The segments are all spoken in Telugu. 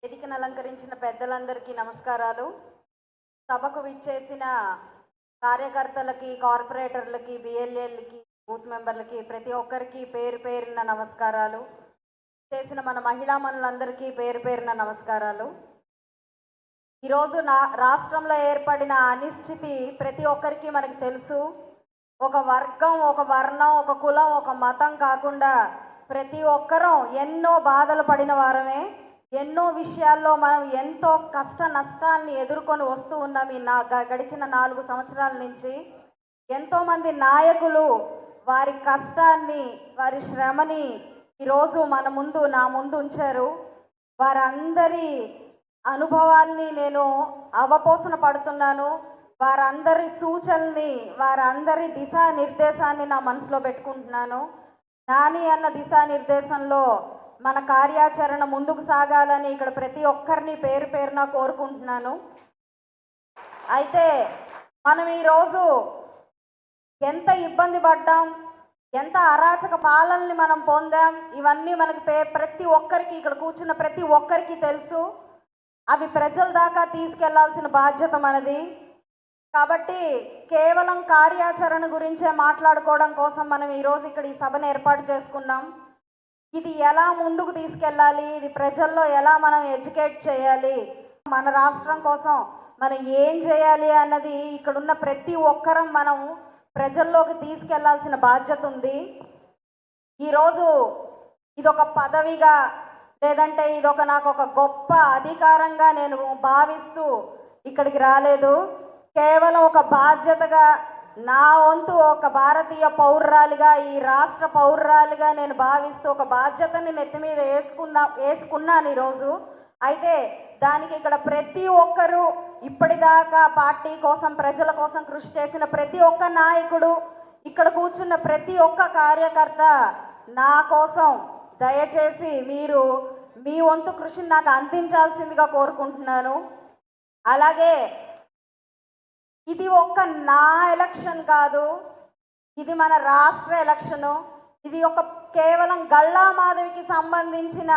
వేదికను అలంకరించిన పెద్దలందరికీ నమస్కారాలు. సభకు విచ్చేసిన కార్యకర్తలకి, కార్పొరేటర్లకి, బిఎల్ఏలకి, బూత్ మెంబర్లకి ప్రతి ఒక్కరికి పేరు పేరున నమస్కారాలు. చేసిన మన మహిళా మనులందరికీ పేరు పేరున నమస్కారాలు. ఈరోజు రాష్ట్రంలో ఏర్పడిన అనిశ్చితి ప్రతి ఒక్కరికి మనకు తెలుసు. ఒక వర్గం, ఒక వర్ణం, ఒక కులం, ఒక మతం కాకుండా ప్రతి ఒక్కరం ఎన్నో బాధలు పడిన వారమే. ఎన్నో విషయాల్లో మనం ఎంతో కష్ట నష్టాన్ని ఎదుర్కొని వస్తూ ఉన్నాం. గడిచిన 4 సంవత్సరాల నుంచి ఎంతోమంది నాయకులు వారి కష్టాన్ని, వారి శ్రమని ఈరోజు నా ముందు ఉంచారు. వారందరి అనుభవాల్ని నేను అవపోసన పడుతున్నాను. వారందరి సూచనల్ని, వారందరి దిశానిర్దేశాన్ని నా మనసులో పెట్టుకుంటున్నాను. నాని అన్న దిశానిర్దేశంలో మన కార్యాచరణ ముందుకు సాగాలని ఇక్కడ ప్రతి ఒక్కరిని పేరు పేరున కోరుకుంటున్నాను. అయితే మనం ఈరోజు ఎంత ఇబ్బంది పడ్డాం, ఎంత అరాచక పాలనని మనం పొందాం, ఇవన్నీ మనకి ప్రతి ఒక్కరికి, ఇక్కడ కూర్చున్న ప్రతి ఒక్కరికి తెలుసు. అవి ప్రజల దాకా తీసుకెళ్లాల్సిన బాధ్యత మనది. కాబట్టి కేవలం కార్యాచరణ గురించే మాట్లాడుకోవడం కోసం మనం ఈరోజు ఇక్కడ ఈ సభను ఏర్పాటు చేసుకున్నాం. ఇది ఎలా ముందుకు తీసుకెళ్ళాలి, ఇది ప్రజల్లో ఎలా మనం ఎడ్యుకేట్ చేయాలి, మన రాష్ట్రం కోసం మనం ఏం చేయాలి అన్నది ఇక్కడున్న ప్రతి ఒక్కరం మనం ప్రజల్లోకి తీసుకెళ్లాల్సిన బాధ్యత ఉంది. ఈరోజు ఇదొక పదవిగా, లేదంటే నాకు ఒక గొప్ప అధికారంగా నేను భావిస్తూ ఇక్కడికి రాలేదు. కేవలం ఒక బాధ్యతగా, నా వంతు ఒక భారతీయ పౌరురాలిగా, ఈ రాష్ట్ర పౌరురాలిగా నేను భావిస్తూ ఒక బాధ్యతని నెత్తి మీద వేసుకున్నాను ఈరోజు. అయితే దానికి ఇక్కడ ప్రతి ఒక్కరూ, ఇప్పటిదాకా పార్టీ కోసం, ప్రజల కోసం కృషి చేసిన ప్రతి ఒక్క నాయకుడు, ఇక్కడ కూర్చున్న ప్రతి ఒక్క కార్యకర్త నా కోసం దయచేసి మీరు మీ వంతు కృషిని నాకు అందించాల్సిందిగా కోరుకుంటున్నాను. అలాగే ఇది ఒక్క నా ఎలక్షన్ కాదు, ఇది మన రాష్ట్ర ఎలక్షను. ఇది కేవలం గల్లా మాధవికి సంబంధించిన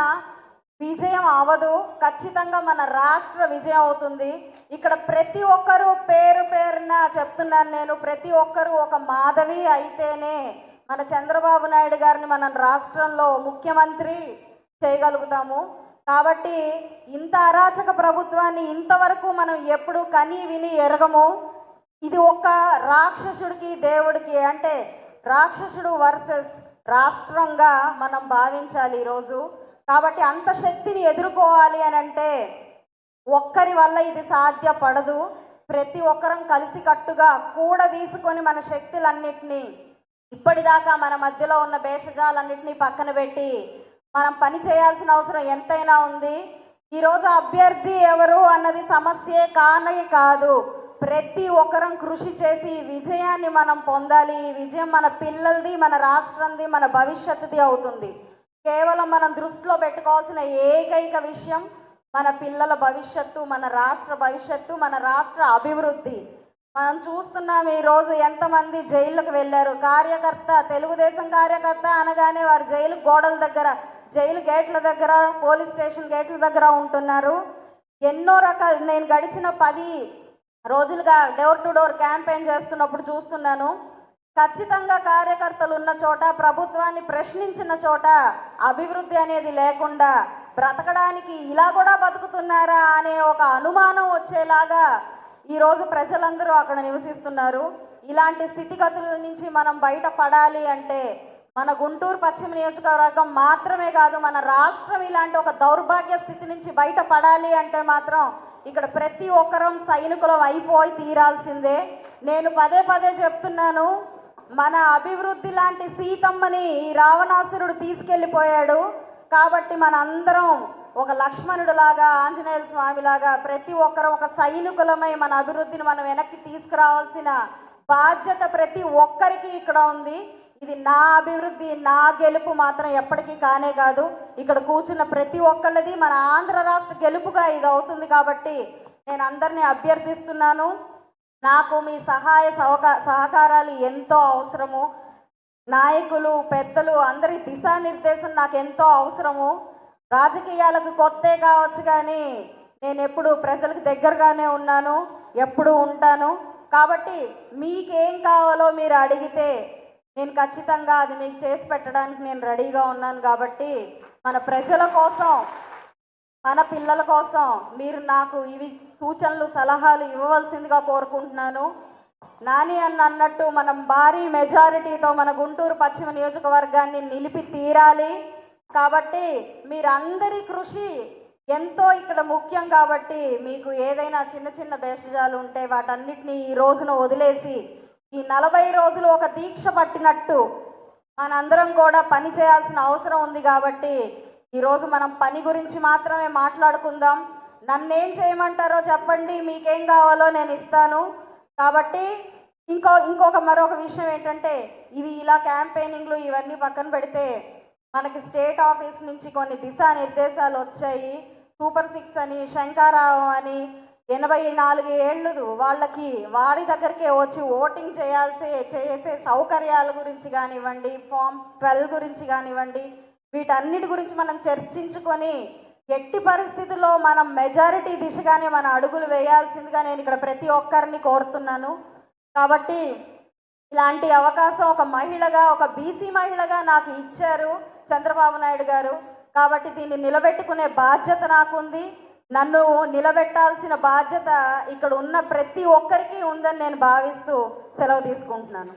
విజయం అవదు, ఖచ్చితంగా మన రాష్ట్ర విజయం అవుతుంది. ఇక్కడ ప్రతి ఒక్కరూ పేరు పేరున చెప్తున్నాను నేను, ప్రతి ఒక్కరూ ఒక మాధవి అయితేనే మన చంద్రబాబు నాయుడు గారిని మన రాష్ట్రంలో ముఖ్యమంత్రి చేయగలుగుతాము. కాబట్టి ఇంత అరాచక ప్రభుత్వాన్ని ఇంతవరకు మనం ఎప్పుడు కని విని ఎరగము. ఇది ఒక రాక్షసుడికి దేవుడికి, అంటే రాక్షసుడు వర్సెస్ రాష్ట్రంగా మనం భావించాలి ఈరోజు. కాబట్టి అంత శక్తిని ఎదుర్కోవాలి అని అంటే ఒక్కరి వల్ల ఇది సాధ్యపడదు. ప్రతి ఒక్కరం కలిసికట్టుగా తీసుకొని మన శక్తులన్నిటినీ, ఇప్పటిదాకా మన మధ్యలో ఉన్న భేషజాలన్నింటినీ పక్కన పెట్టి మనం పని చేయాల్సిన అవసరం ఎంతైనా ఉంది. ఈరోజు అభ్యర్థి ఎవరు అన్నది సమస్యే కాదు. ప్రతి ఒక్కరం కృషి చేసి విజయాన్ని మనం పొందాలి. ఈ విజయం మన పిల్లలది, మన రాష్ట్రంది, మన భవిష్యత్తుది అవుతుంది. కేవలం మనం దృష్టిలో పెట్టుకోవాల్సిన ఏకైక విషయం మన పిల్లల భవిష్యత్తు, మన రాష్ట్ర భవిష్యత్తు, మన రాష్ట్ర అభివృద్ధి. మనం చూస్తున్నాం ఈరోజు ఎంతమంది జైళ్ళకు వెళ్ళారు. తెలుగుదేశం కార్యకర్త అనగానే వారు జైలు గోడల దగ్గర, జైలు గేట్ల దగ్గర, పోలీస్ స్టేషన్ గేట్ల దగ్గర ఉంటున్నారు. ఎన్నో రకాలు, నేను గడిచిన 10 రోజులుగా డోర్ టు డోర్ క్యాంపెయిన్ చేస్తున్నప్పుడు చూస్తున్నాను. ఖచ్చితంగా కార్యకర్తలు ఉన్న చోట, ప్రభుత్వాన్ని ప్రశ్నించిన చోట అభివృద్ధి అనేది లేకుండా బ్రతకడానికి ఇలా కూడా బతుకుతున్నారా అనే ఒక అనుమానం వచ్చేలాగా ఈరోజు ప్రజలందరూ అక్కడ నివసిస్తున్నారు. ఇలాంటి స్థితిగతుల నుంచి మనం బయటపడాలి అంటే మన గుంటూరు పశ్చిమ నియోజకవర్గం మాత్రమే కాదు, మన రాష్ట్రం ఇలాంటి ఒక దౌర్భాగ్య స్థితి నుంచి బయటపడాలి అంటే మాత్రం ఇక్కడ ప్రతి ఒక్కరం సైనికులం అయిపోయి తీరాల్సిందే. నేను పదే చెప్తున్నాను, మన అభివృద్ధి లాంటి సీతమ్మని ఈ రావణాసురుడు తీసుకెళ్ళిపోయాడు. కాబట్టి మన అందరం ఒక లక్ష్మణుడిలాగా, ఆంజనేయ స్వామిలాగా ప్రతి ఒక్కరం ఒక సైనికులమై మన అభివృద్ధిని మనం వెనక్కి తీసుకురావాల్సిన బాధ్యత ప్రతి ఒక్కరికి ఇక్కడ ఉంది. ఇది నా అభివృద్ధి, నా గెలుపు మాత్రం ఎప్పటికీ కాదు. ఇక్కడ కూర్చున్న ప్రతి ఒక్కళ్ళది మన ఆంధ్ర రాష్ట్ర గెలుపుగా ఇది అవుతుంది. కాబట్టి నేను అందరినీ అభ్యర్థిస్తున్నాను, నాకు మీ సహకారాలు ఎంతో అవసరము. నాయకులు, పెద్దలు అందరి దిశానిర్దేశం నాకు ఎంతో అవసరము. రాజకీయాలకు కొత్తే కావచ్చు కానీ నేను ఎప్పుడు ప్రజలకు దగ్గరగానే ఉన్నాను, ఎప్పుడు ఉంటాను. కాబట్టి మీకేం కావాలో మీరు అడిగితే నేను ఖచ్చితంగా అది మీకు చేసి పెట్టడానికి నేను రెడీగా ఉన్నాను. కాబట్టి మన ప్రజల కోసం, మన పిల్లల కోసం మీరు నాకు ఇవి సూచనలు సలహాలు ఇవ్వవలసిందిగా కోరుకుంటున్నాను. నాని అన్నట్టు మనం భారీ మెజారిటీతో మన గుంటూరు పశ్చిమ నియోజకవర్గాన్ని నిలిపి తీరాలి. కాబట్టి మీరందరి కృషి ఎంతో ఇక్కడ ముఖ్యం. కాబట్టి మీకు ఏదైనా చిన్న చిన్న భేషజాలు ఉంటే వాటన్నిటినీ ఈ రోజున వదిలేసి ఈ 40 రోజులు ఒక దీక్ష పట్టినట్టు మనందరం కూడా పని చేయాల్సిన అవసరం ఉంది. కాబట్టి ఈరోజు మనం పని గురించి మాత్రమే మాట్లాడుకుందాం. నన్నేం చేయమంటారో చెప్పండి, మీకేం కావాలో నేను ఇస్తాను. కాబట్టి మరొక విషయం ఏంటంటే, ఇవి ఇలా క్యాంపెయినింగ్లు ఇవన్నీ పక్కన పెడితే మనకి స్టేట్ ఆఫీస్ నుంచి కొన్ని దిశానిర్దేశాలు వచ్చాయి. సూపర్ 6 అని, శంకారావం అని, 84 ఏళ్ళు వాళ్ళకి వారి దగ్గరికే వచ్చి ఓటింగ్ చేసే సౌకర్యాల గురించి కానివ్వండి, ఫామ్ 12 గురించి కానివ్వండి, వీటన్నిటి గురించి మనం చర్చించుకొని ఎట్టి పరిస్థితుల్లో మనం మెజారిటీ దిశగానే మన అడుగులు వేయాల్సిందిగా నేను ఇక్కడ ప్రతి ఒక్కరిని కోరుతున్నాను. కాబట్టి ఇలాంటి అవకాశం ఒక మహిళగా, ఒక బీసీ మహిళగా నాకు ఇచ్చారు చంద్రబాబు నాయుడు గారు. కాబట్టి దీన్ని నిలబెట్టుకునే బాధ్యత నాకుంది. నన్ను నిలబెట్టాల్సిన బాధ్యత ఇక్కడ ఉన్న ప్రతి ఒక్కరికి ఉందని నేను భావిస్తూ సెలవు తీసుకుంటున్నాను.